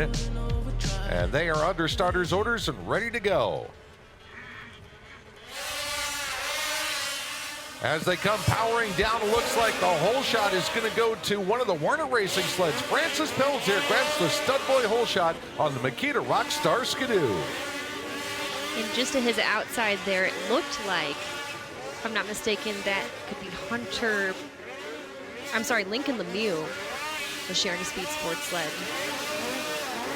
turn. And they are under starters' orders and ready to go. As they come powering down, it looks like the hole shot is going to go to one of the Warner Racing sleds. Francis Pelletier grabs the stud boy hole shot on the Makita Rockstar Skidoo. And just to his outside there, it looked like, if I'm not mistaken, that could be Lincoln Lemieux was sharing a speed sports sled.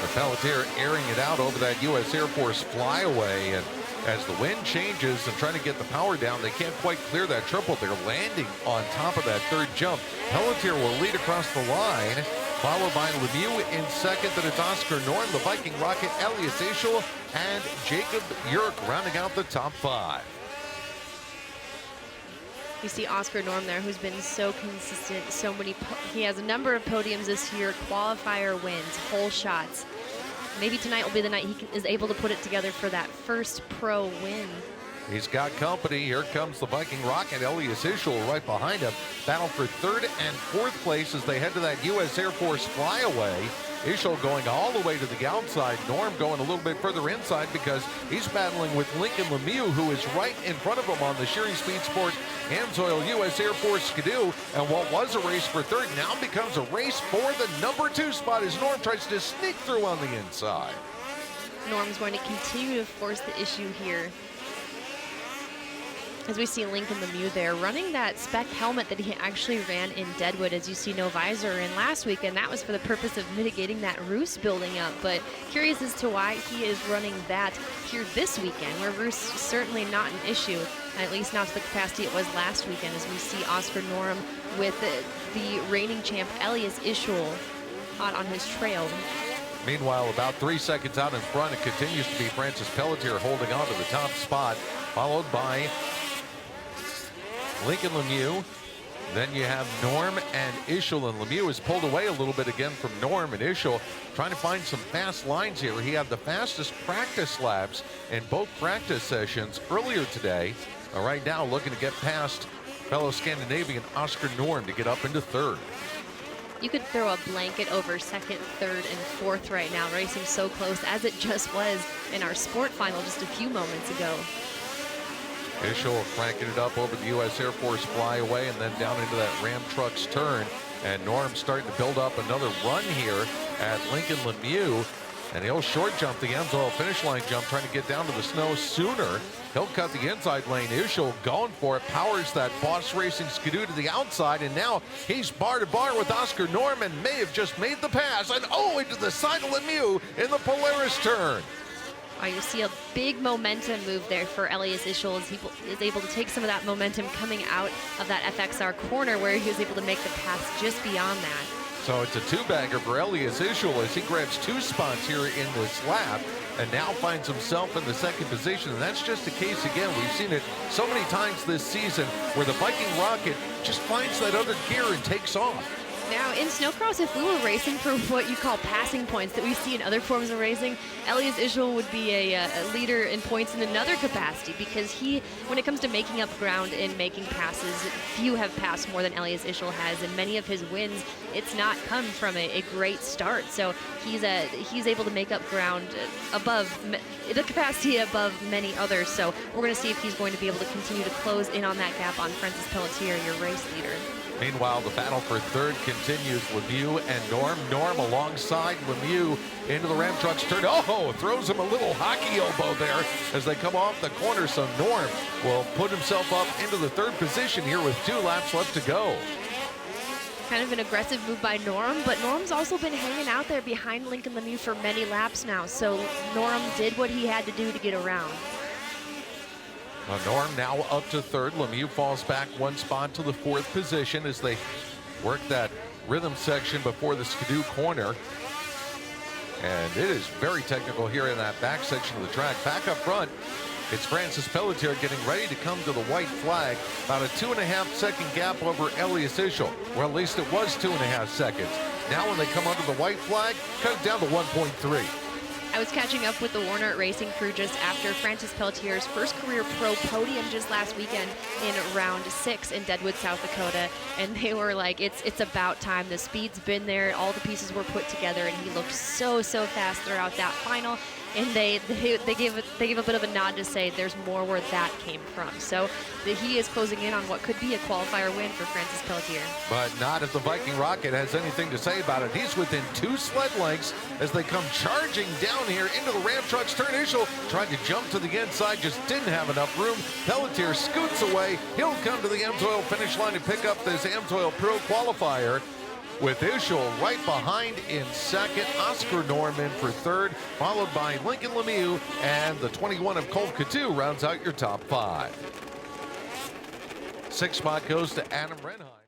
The Pelletier airing it out over that U.S. Air Force flyaway, and as the wind changes and trying to get the power down, they can't quite clear that triple. They're landing on top of that third jump. Pelletier will lead across the line, followed by Lemieux in second. Then it's Oscar Norm, the Viking Rocket, Elias Ischel, and Jacob Urich rounding out the top five. You see Oscar Norm there, who's been so consistent. He has a number of podiums this year, qualifier wins, hole shots. Maybe tonight will be the night he is able to put it together for that first pro win. He's got company. Here comes the Viking Rocket, Elias Ischel right behind him. Battle for third and fourth place as they head to that U.S. Air Force flyaway. Ischel going all the way to the outside. Norm going a little bit further inside because he's battling with Lincoln Lemieux, who is right in front of him on the Shearing Speed Sport Amsoil U.S. Air Force Skidoo. And what was a race for third now becomes a race for the number 2 spot as Norm tries to sneak through on the inside. Norm's going to continue to force the issue here. As we see Lincoln Lemieux there running that spec helmet that he actually ran in Deadwood, as you see no visor in last week, and that was for the purpose of mitigating that roost building up. But curious as to why he is running that here this weekend, where roost is certainly not an issue, at least not to the capacity it was last weekend, as we see Oscar Norm with the reigning champ Elias Ischel hot on his trail. Meanwhile, about 3 seconds out in front, it continues to be Francis Pelletier holding on to the top spot, followed by Lincoln Lemieux. Then you have Norm and Ischel, and Lemieux is pulled away a little bit again from Norm, and Ischel trying to find some fast lines here. He had the fastest practice laps in both practice sessions earlier today. Right now looking to get past fellow Scandinavian Oscar Norm to get up into third. You could throw a blanket over second, third, and fourth right now, racing so close as it just was in our sport final just a few moments ago. Ischel cranking it up over the U.S. Air Force flyaway and then down into that Ram Trucks turn. And Norm starting to build up another run here at Lincoln Lemieux. And he'll short jump the Amsoil finish line jump, trying to get down to the snow sooner. He'll cut the inside lane. Ischel going for it, powers that Boss Racing Skidoo to the outside, and now he's bar to bar with Oscar Norm and may have just made the pass. And into the side of Lemieux in the Polaris turn. Oh, you see a big momentum move there for Elias Ischel as he is able to take some of that momentum coming out of that FXR corner where he was able to make the pass just beyond that. So it's a two-bagger for Elias Ischel as he grabs 2 spots here in this lap and now finds himself in the second position. And that's just a case, again, we've seen it so many times this season where the Viking Rocket just finds that other gear and takes off. Now, in snowcross, if we were racing for what you call passing points that we see in other forms of racing, Elias Ischel would be a leader in points in another capacity, because when it comes to making up ground and making passes, few have passed more than Elias Ischel has, and many of his wins, it's not come from a great start. So he's able to make up ground above the capacity above many others. So we're going to see if he's going to be able to continue to close in on that gap on Francis Pelletier, your race leader. Meanwhile, the battle for third continues. Lemieux and Norm. Norm alongside Lemieux into the Ram Trucks turn. Oh, throws him a little hockey elbow there as they come off the corner. So Norm will put himself up into the third position here with 2 laps left to go. Kind of an aggressive move by Norm, but Norm's also been hanging out there behind Lincoln Lemieux for many laps now. So Norm did what he had to do to get around. Norm now up to third. Lemieux falls back 1 spot to the 4th position as they work that rhythm section before the Skidoo corner. And it is very technical here in that back section of the track. Back up front, it's Francis Pelletier getting ready to come to the white flag. About a 2.5 second gap over Elias Ischel. Well, at least it was 2.5 seconds. Now when they come under the white flag, cut it down to 1.3. I was catching up with the Warner Racing crew just after Francis Pelletier's first career pro podium just last weekend in round 6 in Deadwood, South Dakota, and they were like, it's about time. The speed's been there, all the pieces were put together, and he looked so fast throughout that final. And they gave a bit of a nod to say there's more where that came from. So he is closing in on what could be a qualifier win for Francis Pelletier. But not if the Viking Rocket has anything to say about it. He's within 2 sled lengths as they come charging down here into the Ram truck's turn. Ischel tried to jump to the inside, just didn't have enough room. Pelletier scoots away. He'll come to the Amsoil finish line and pick up this Amsoil Pro qualifier, with Ischel right behind in second, Oscar Norman for third, followed by Lincoln Lemieux, and the 21 of Colt Coutu rounds out your top 5. 6th spot goes to Adam Renheim.